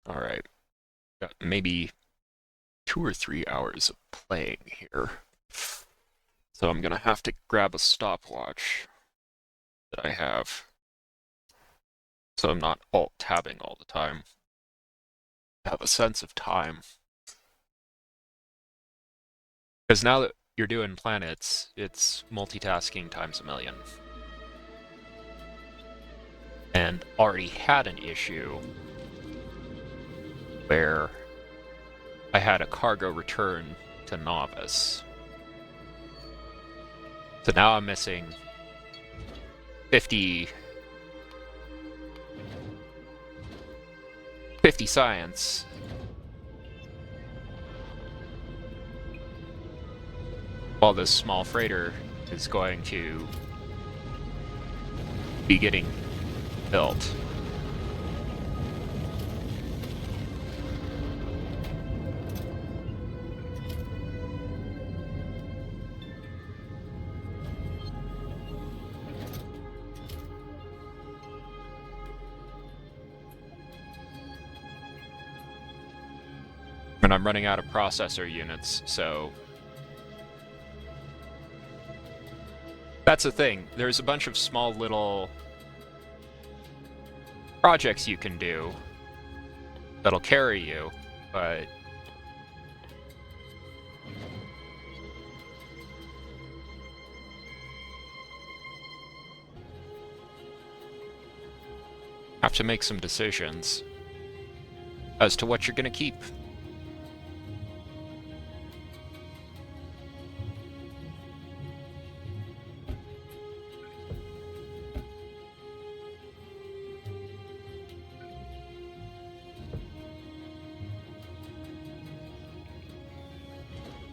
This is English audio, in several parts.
Alright, got maybe 2 or 3 hours of playing here. So I'm gonna have to grab a stopwatch that I have. So I'm not alt-tabbing all the time. I have a sense of time. Because now that you're doing planets, it's multitasking times a million. And already had an issue where I had a cargo return to novice. So now I'm missing 50 science. While this small freighter is going to be getting built. And I'm running out of processor units, so that's the thing. There's a bunch of small little projects you can do that'll carry you, but have to make some decisions as to what you're going to keep.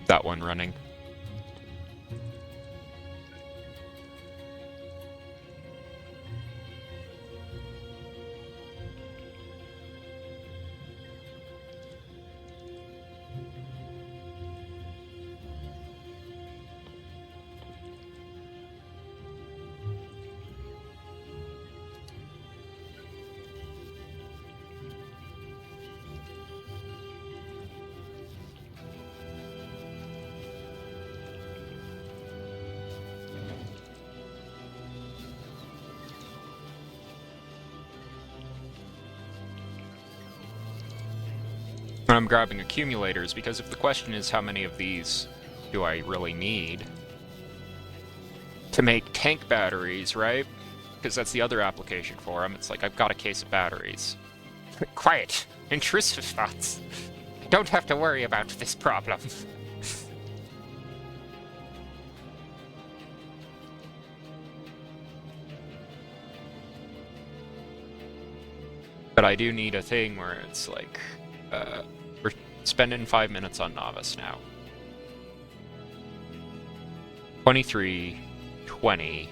That one running. And I'm grabbing accumulators because if the question is how many of these do I really need to make tank batteries, right? Because that's the other application for them. It's like I've got a case of batteries. Quiet. Intrusive thoughts. I don't have to worry about this problem. But I do need a thing where it's like, we're spending 5 minutes on novice now. 23, 20.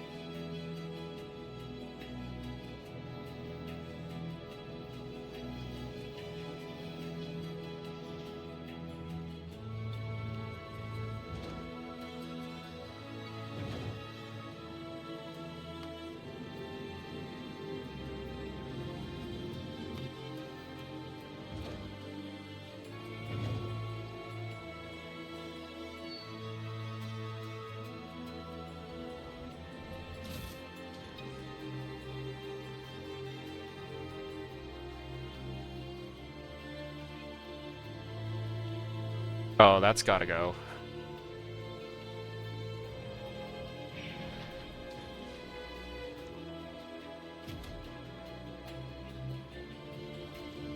Oh, that's gotta go.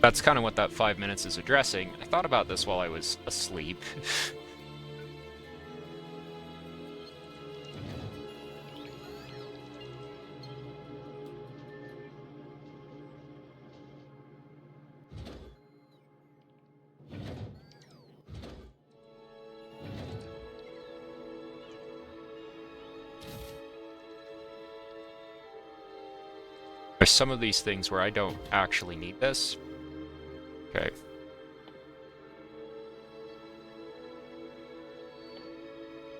That's kind of what that 5 minutes is addressing. I thought about this while I was asleep. There's some of these things where I don't actually need this. Okay.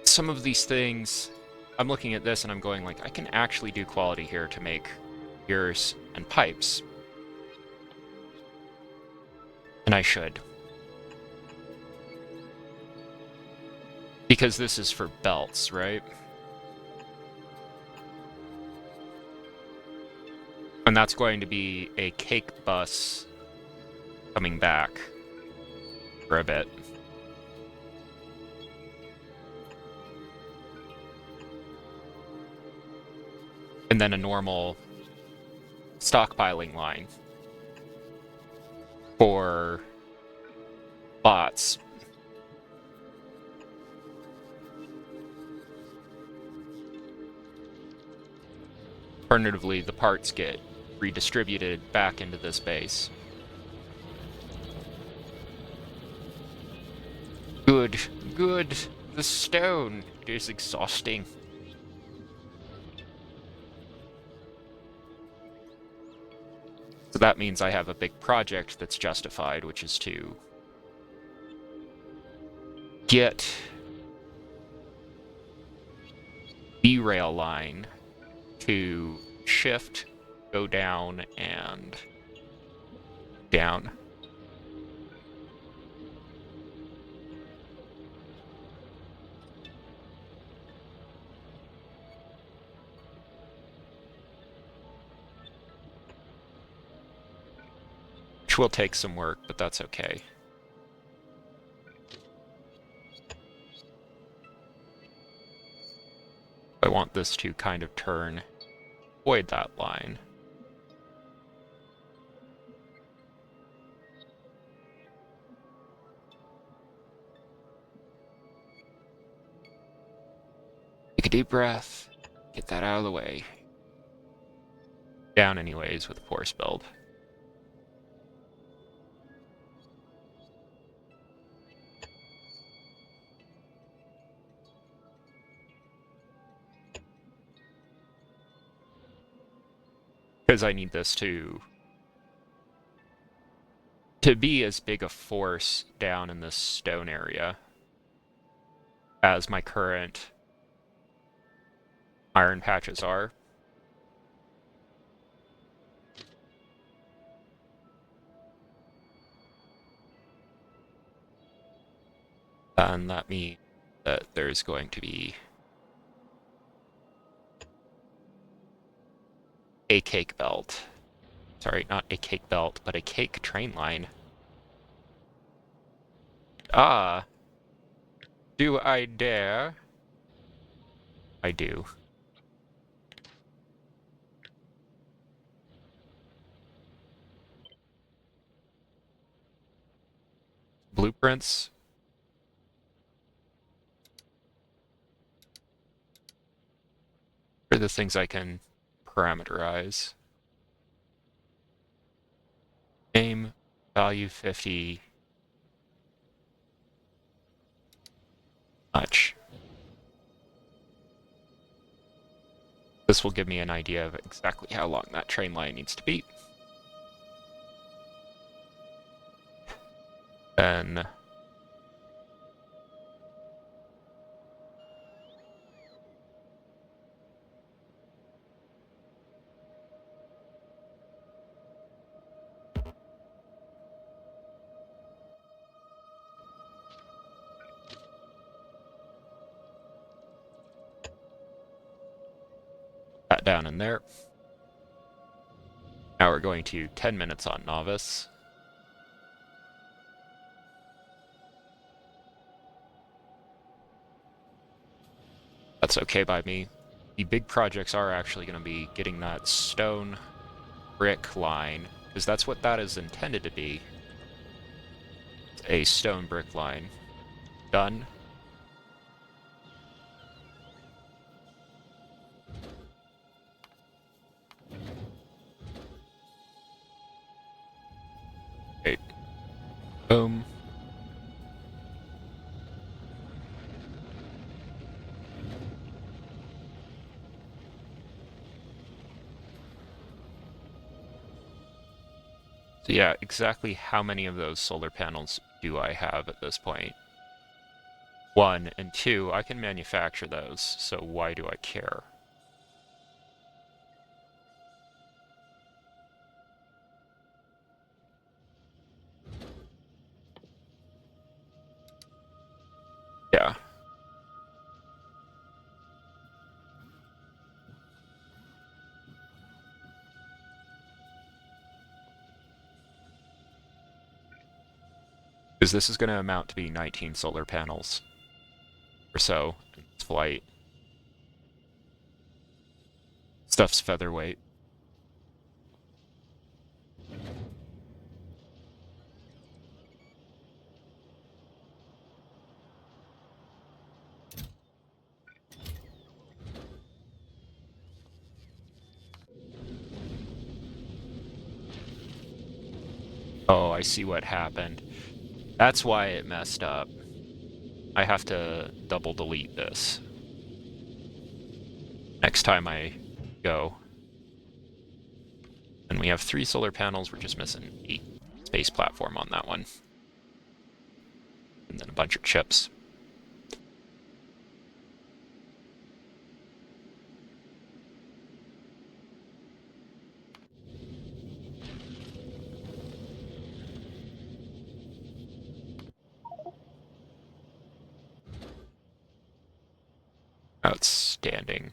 Some of these things, I'm looking at this and I'm going like, I can actually do quality here to make gears and pipes. And I should. Because this is for belts, right? And that's going to be a cake bus coming back for a bit. And then a normal stockpiling line for bots. Alternatively, the parts get redistributed back into this base. Good, good. The stone is exhausting. So that means I have a big project that's justified, which is to get B-rail line to shift, go down, and down. Which will take some work, but that's okay. I want this to kind of turn, avoid that line. Take a deep breath, get that out of the way. Down anyways with a force build. Because I need this to be as big a force down in this stone area as my current iron patches are. And that means that there's going to be a cake belt. Sorry, not a cake belt, but a cake train line. Ah, do I dare? I do. Blueprints. Are the things I can parameterize. Name, value 50. Much. This will give me an idea of exactly how long that train line needs to be. Then that down in there. Now we're going to 10 minutes on Novice. That's okay by me. The big projects are actually going to be getting that stone brick line, because that's what that is intended to be. A stone brick line. Done. Wait. Boom. So yeah, exactly how many of those solar panels do I have at this point? 1, and 2, I can manufacture those, so why do I care? Because this is going to amount to be 19 solar panels or so in this flight. Stuff's featherweight. Oh, I see what happened. That's why it messed up. I have to double delete this next time I go. And we have 3 solar panels. We're just missing a space platform on that one. And then a bunch of chips. Outstanding.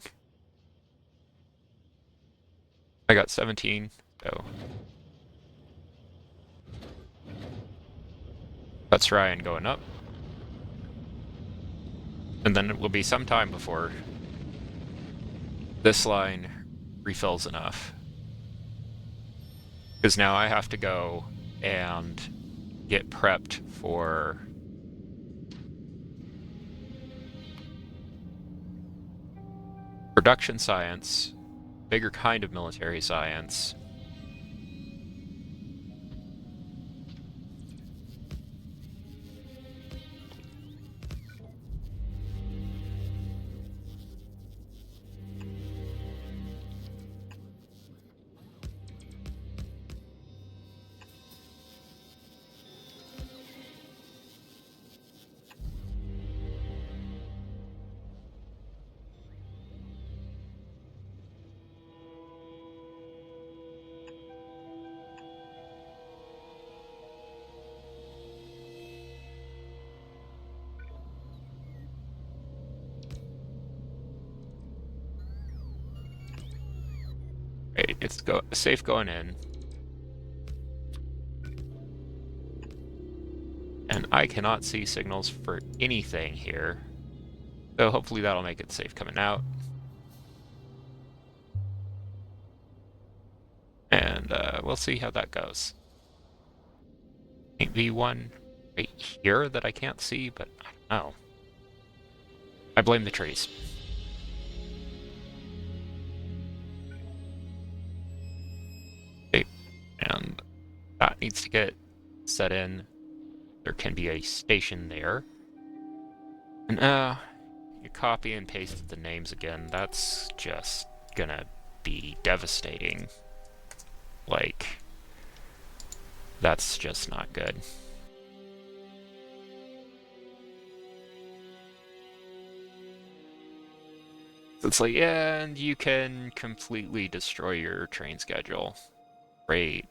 I got 17, so that's Ryan going up. And then it will be some time before this line refills enough. Because now I have to go and get prepped for production science, bigger kind of military science. Right, it's safe going in. And I cannot see signals for anything here. So hopefully that'll make it safe coming out. And we'll see how that goes. Maybe one right here that I can't see, but I don't know. I blame the trees. Okay, and that needs to get set in. There can be a station there. And you copy and paste the names again. That's just gonna be devastating. Like, that's just not good. It's like, yeah, and you can completely destroy your train schedule. Great.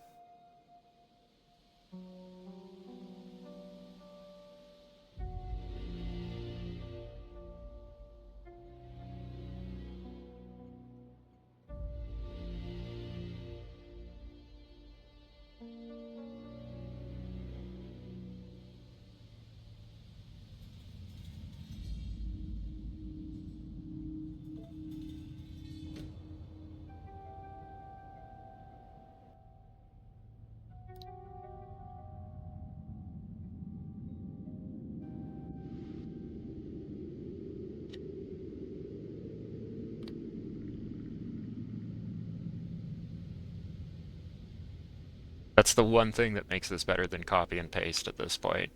That's the one thing that makes this better than copy and paste at this point.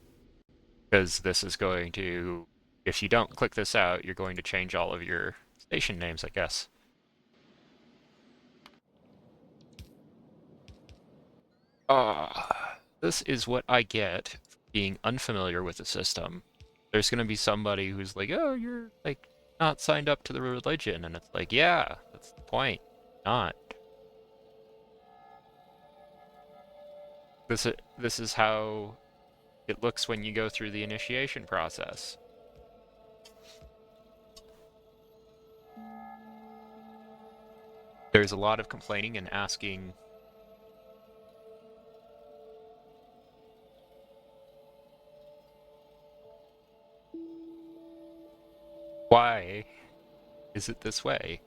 Because this is going to, if you don't click this out, you're going to change all of your station names, I guess. This is what I get for being unfamiliar with the system. There's going to be somebody who's like, oh, you're like not signed up to the religion. And it's like, yeah, that's the point. Not. This is how it looks when you go through the initiation process. There's a lot of complaining and asking Why is it this way?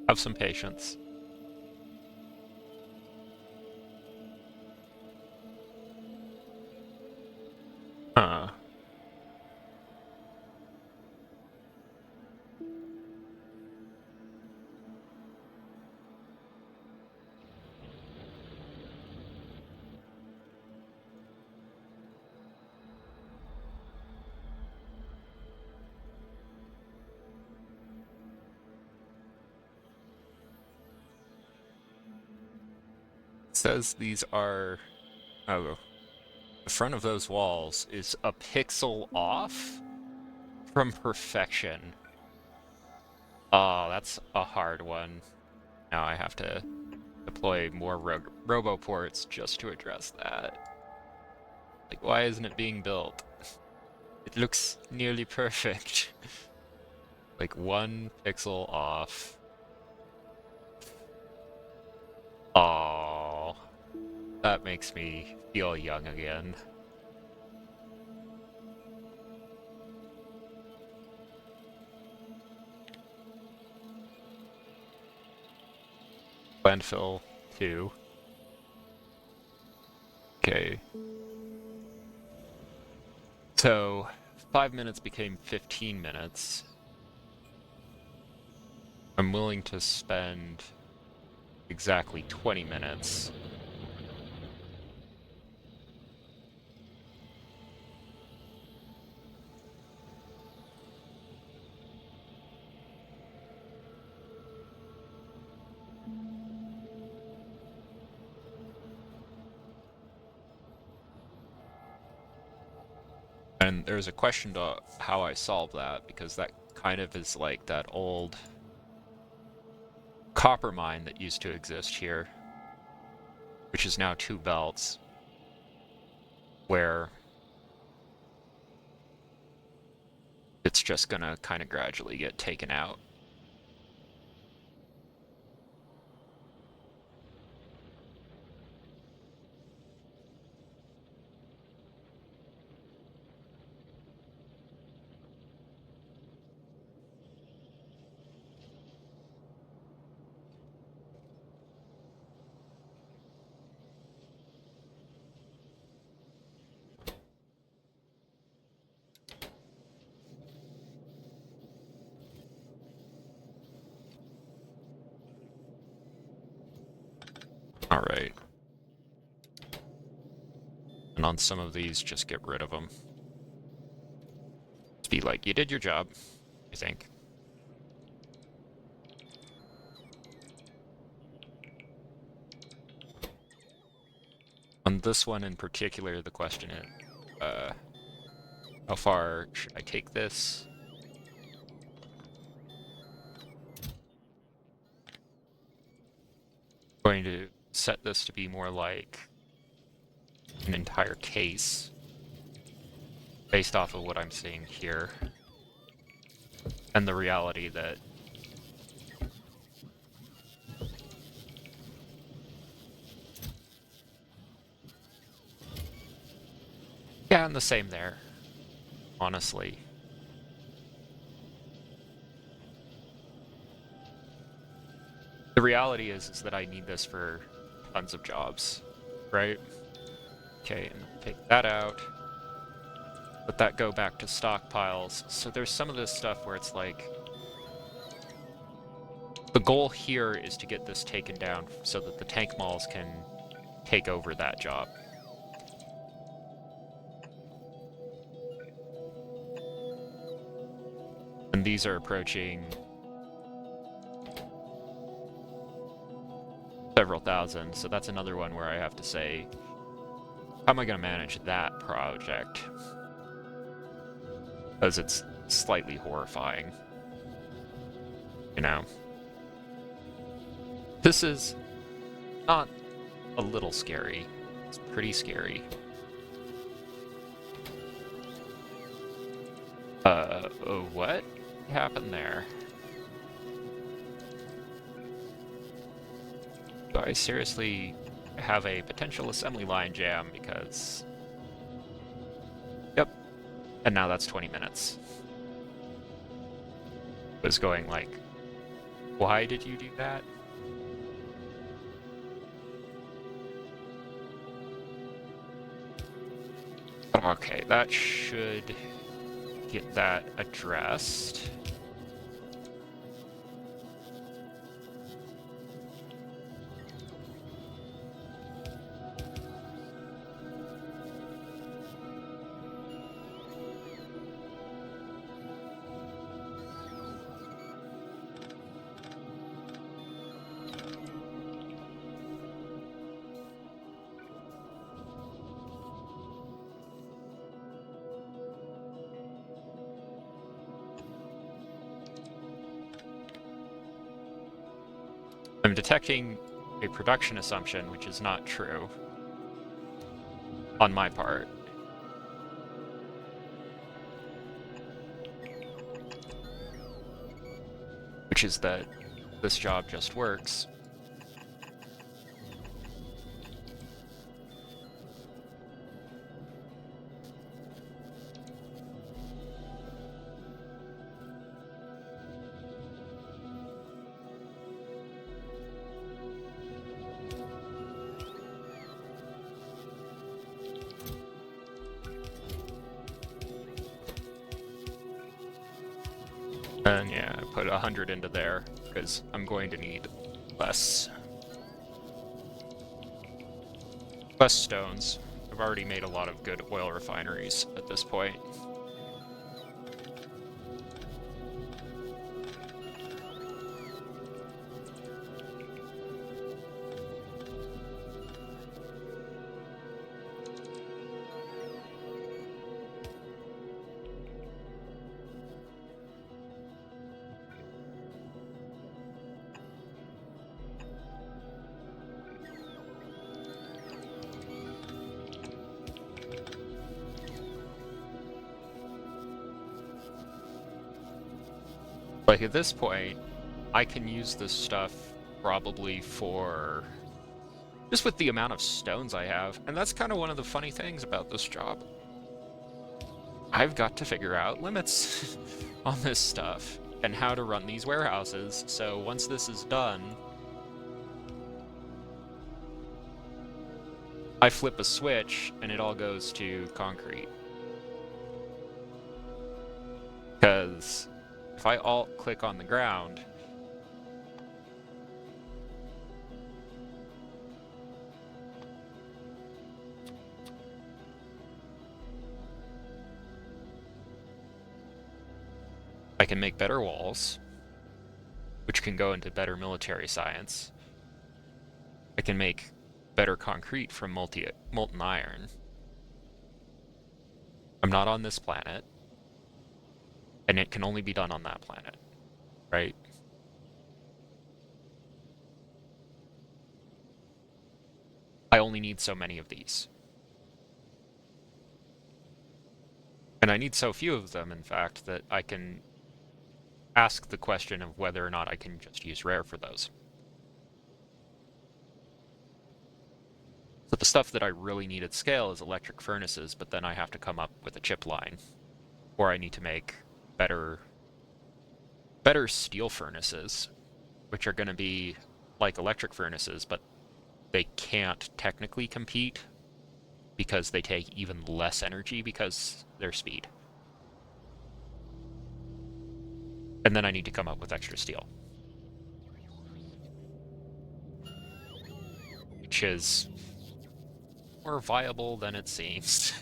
Have some patience. Huh. It says these are... Oh, the front of those walls is a pixel off from perfection. Oh, that's a hard one. Now I have to deploy more roboports just to address that. Like, why isn't it being built? It looks nearly perfect. Like, 1 pixel off. Oh, that makes me feel young again. Landfill 2. Okay. So, 5 minutes became 15 minutes. I'm willing to spend exactly 20 minutes. And there's a question to how I solve that, because that kind of is like that old copper mine that used to exist here, which is now 2 belts, where it's just gonna kind of gradually get taken out. Alright. And on some of these, just get rid of them. Just be like, you did your job, I think. On this one in particular, the question is, how far should I take this? I'm going to set this to be more like an entire case, based off of what I'm seeing here, and the reality that yeah, and the same there, honestly. The reality is that I need this for tons of jobs, right? Okay, and take that out. Let that go back to stockpiles. So there's some of this stuff where it's like, the goal here is to get this taken down so that the tank malls can take over that job. And these are approaching several thousand, so that's another one where I have to say, how am I going to manage that project? Because it's slightly horrifying. You know? This is not a little scary. It's pretty scary. What happened there? Do I seriously have a potential assembly line jam? Because... Yep. And now that's 20 minutes. It was going like, why did you do that? Okay, that should get that addressed. I'm detecting a production assumption, which is not true on my part. Which is that this job just works. And yeah, I put 100 into there, because I'm going to need less stones. I've already made a lot of good oil refineries at this point. Like at this point, I can use this stuff probably for just with the amount of stones I have, and that's kind of one of the funny things about this job. I've got to figure out limits on this stuff and how to run these warehouses, so once this is done, I flip a switch and it all goes to concrete. Because if I alt-click on the ground, I can make better walls, which can go into better military science. I can make better concrete from molten iron. I'm not on this planet, and it can only be done on that planet, right? I only need so many of these. And I need so few of them, in fact, that I can ask the question of whether or not I can just use rare for those. So the stuff that I really need at scale is electric furnaces, but then I have to come up with a chip line. Or I need to make better steel furnaces, which are going to be like electric furnaces, but they can't technically compete because they take even less energy because their speed. And then I need to come up with extra steel, which is more viable than it seems.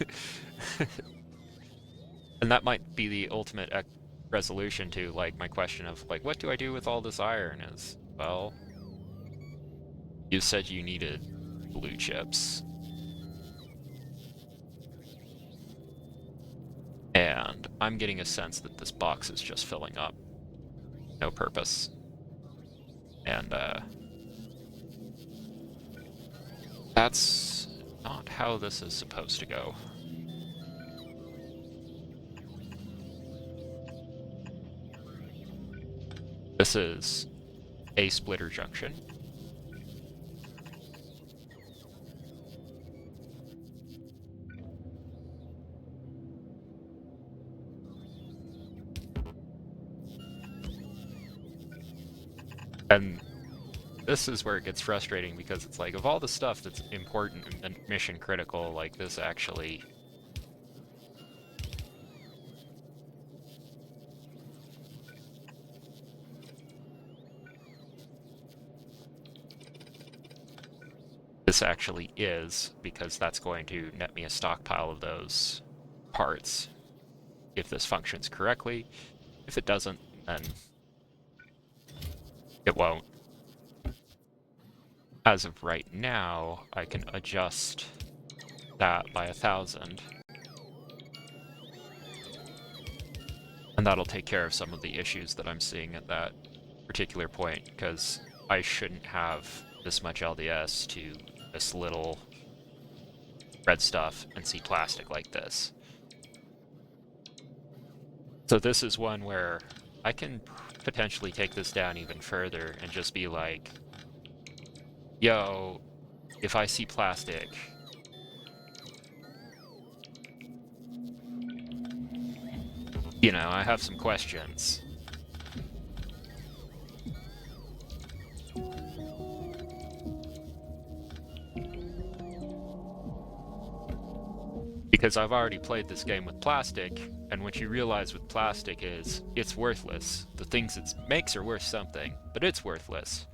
And that might be the ultimate resolution to like my question of like, what do I do with all this iron? Is, well, you said you needed blue chips, and I'm getting a sense that this box is just filling up, no purpose. And that's not how this is supposed to go. This is a splitter junction. And this is where it gets frustrating, because it's like, of all the stuff that's important and mission critical, like this actually... This actually is, because that's going to net me a stockpile of those parts if this functions correctly. If it doesn't, then it won't. As of right now, I can adjust that by 1,000. And that'll take care of some of the issues that I'm seeing at that particular point, because I shouldn't have this much LDS to this little red stuff and see plastic like this. So this is one where I can potentially take this down even further and just be like, yo, if I see plastic, you know, I have some questions. Because I've already played this game with plastic, and what you realize with plastic is it's worthless. The things it makes are worth something, but it's worthless.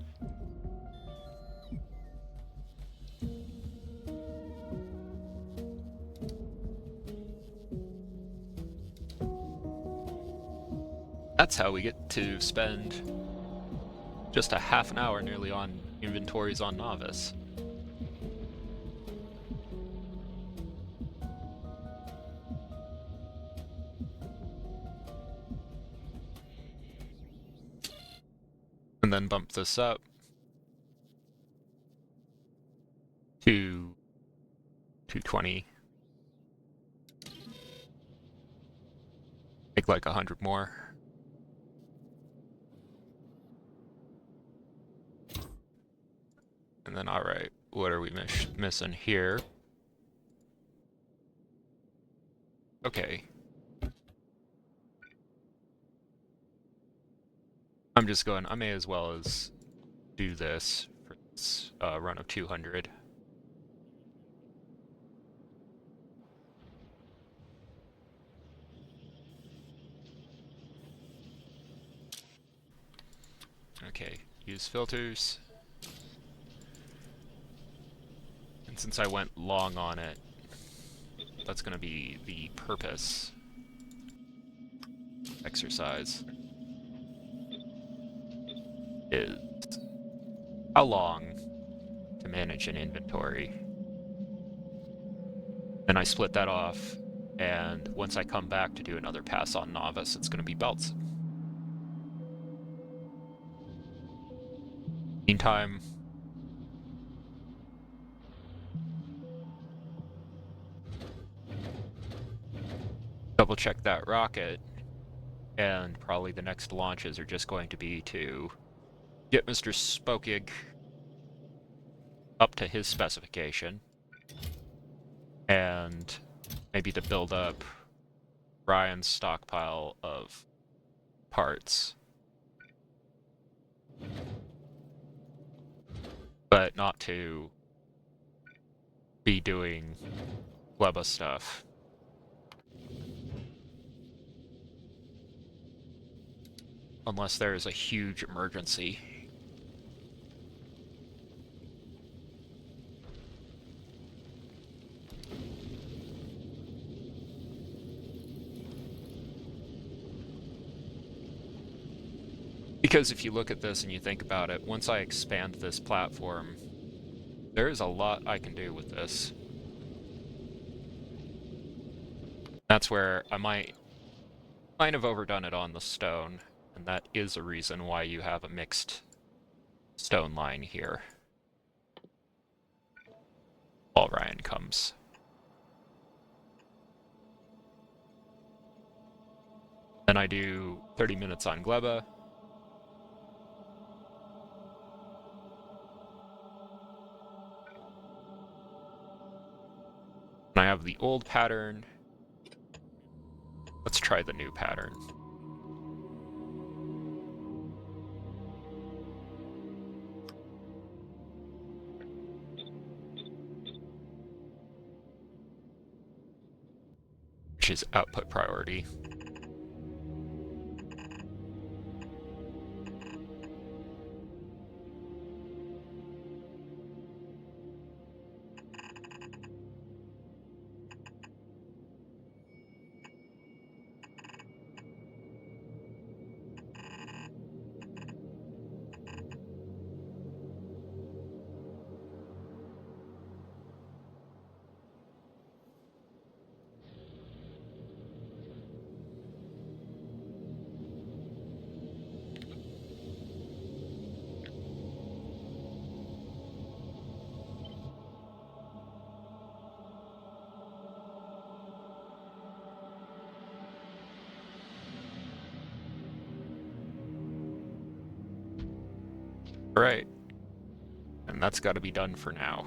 That's how we get to spend just a half an hour nearly on inventories on Novice. And then bump this up to 220. Make like 100 more. And then, alright, what are we missing here? Okay. I'm just going, I may as well as do this for this run of 200. Okay, use filters. And since I went long on it, that's going to be the purpose exercise. Is how long to manage an inventory. And I split that off, and once I come back to do another pass on Novice, it's going to be belts. Meantime, double check that rocket, and probably the next launches are just going to be to get Mr. Spokig up to his specification, and maybe to build up Ryan's stockpile of parts. But not to be doing Gleba stuff. Unless there is a huge emergency. Because if you look at this and you think about it, once I expand this platform, there is a lot I can do with this. That's where I might have overdone it on the stone, and that is a reason why you have a mixed stone line here. While Ryan comes. Then I do 30 minutes on Gleba. And I have the old pattern. Let's try the new pattern. which is output priority. Right. And that's got to be done for now.